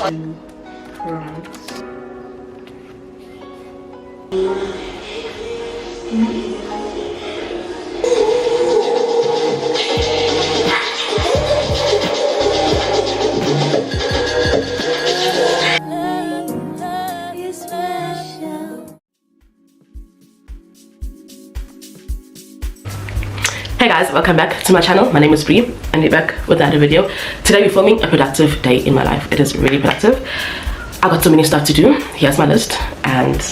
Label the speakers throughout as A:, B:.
A: 2 prawns.
B: Hey guys, welcome back to my channel. My name is Bree and we're back with another video. Today we're filming a productive day in my life. It is really productive. I got so many stuff to do. Here's my list, and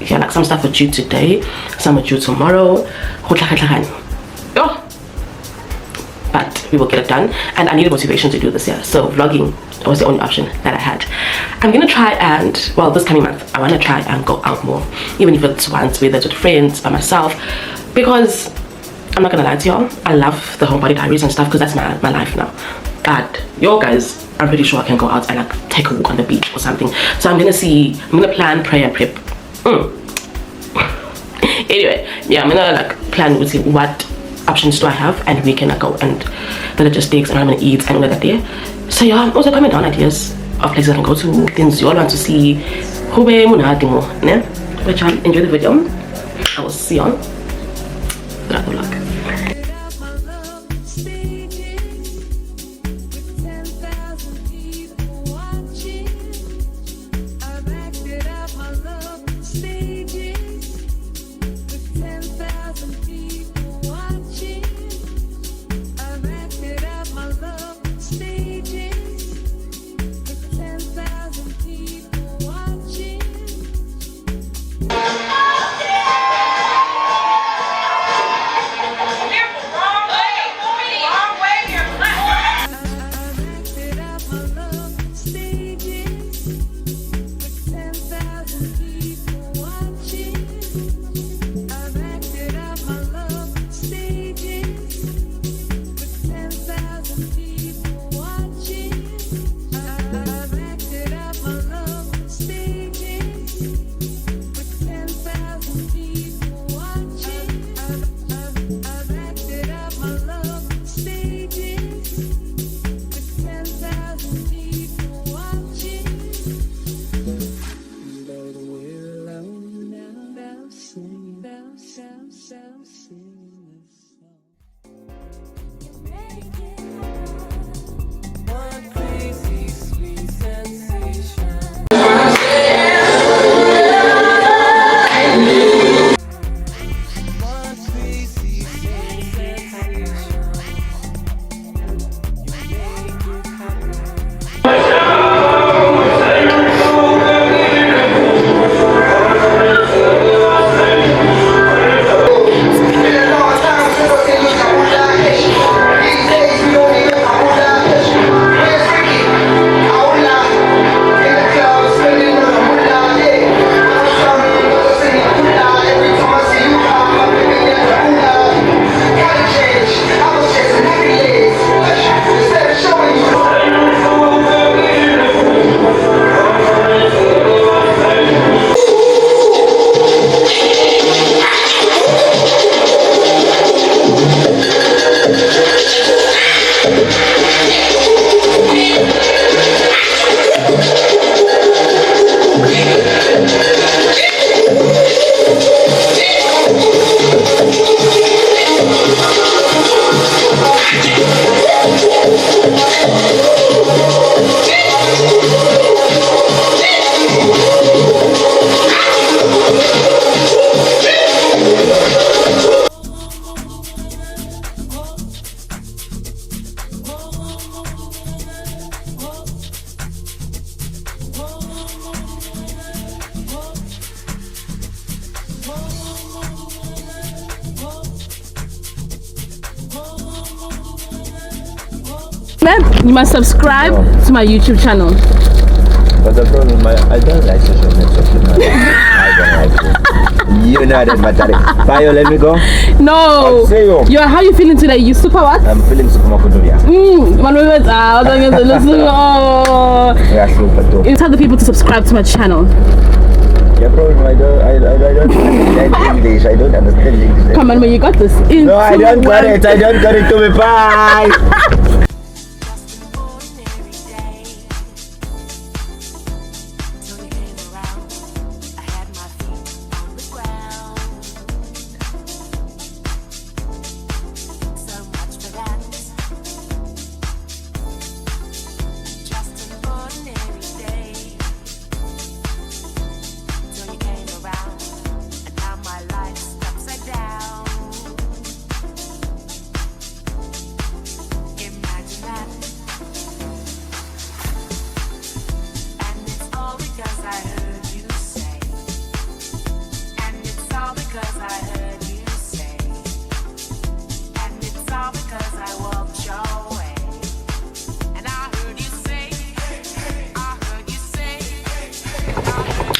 B: yeah, like some stuff are due today, some are due tomorrow. Oh, but we will get it done, and I needed motivation to do this year, so vlogging was the only option that I had. I'm gonna try and, well, this coming month I want to try and go out more, even if it's once, whether it's with friends, by myself, because I'm not gonna lie to y'all, I love the Homebody diaries and stuff because that's my life now. But yo guys, I'm pretty sure I can go out and like take a walk on the beach or something. So I'm gonna plan, pray and prep. Anyway, yeah, I'm gonna like plan with what options do I have and we can like go and the logistics and what I'm gonna eat and all of that there. So yeah, also comment down ideas of places I can go to, things you all want to see. Which enjoy the video. I will see you on the other vlog. You must subscribe to my YouTube channel.
C: But the problem, I don't like social media. I don't like it. You know that matter. Bye, let me go.
B: No. How are you feeling today? You super what?
C: I'm feeling super makuduria. Yeah, super too.
B: Tell the people to subscribe to my channel.
C: Yeah, problem, I don't understand English. I don't understand English.
B: Come on, man, you got this.
C: No, I don't got it. I don't got it to me. Bye.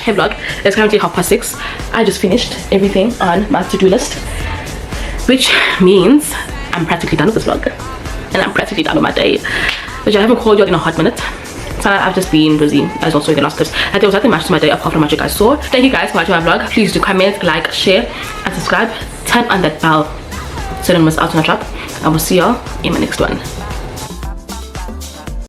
B: Hey vlog, it's currently 6:30. I just finished everything on my to-do list, which means I'm practically done with this vlog and I'm practically done with my day, which I haven't called you in a hot minute. So I've just been busy, as also in the last clips, and there was nothing much to my day apart from what you guys saw. Thank you guys for watching my vlog. Please do comment, like, share and subscribe. Turn on that bell so you don't miss out on a drop. I will see y'all in my next one.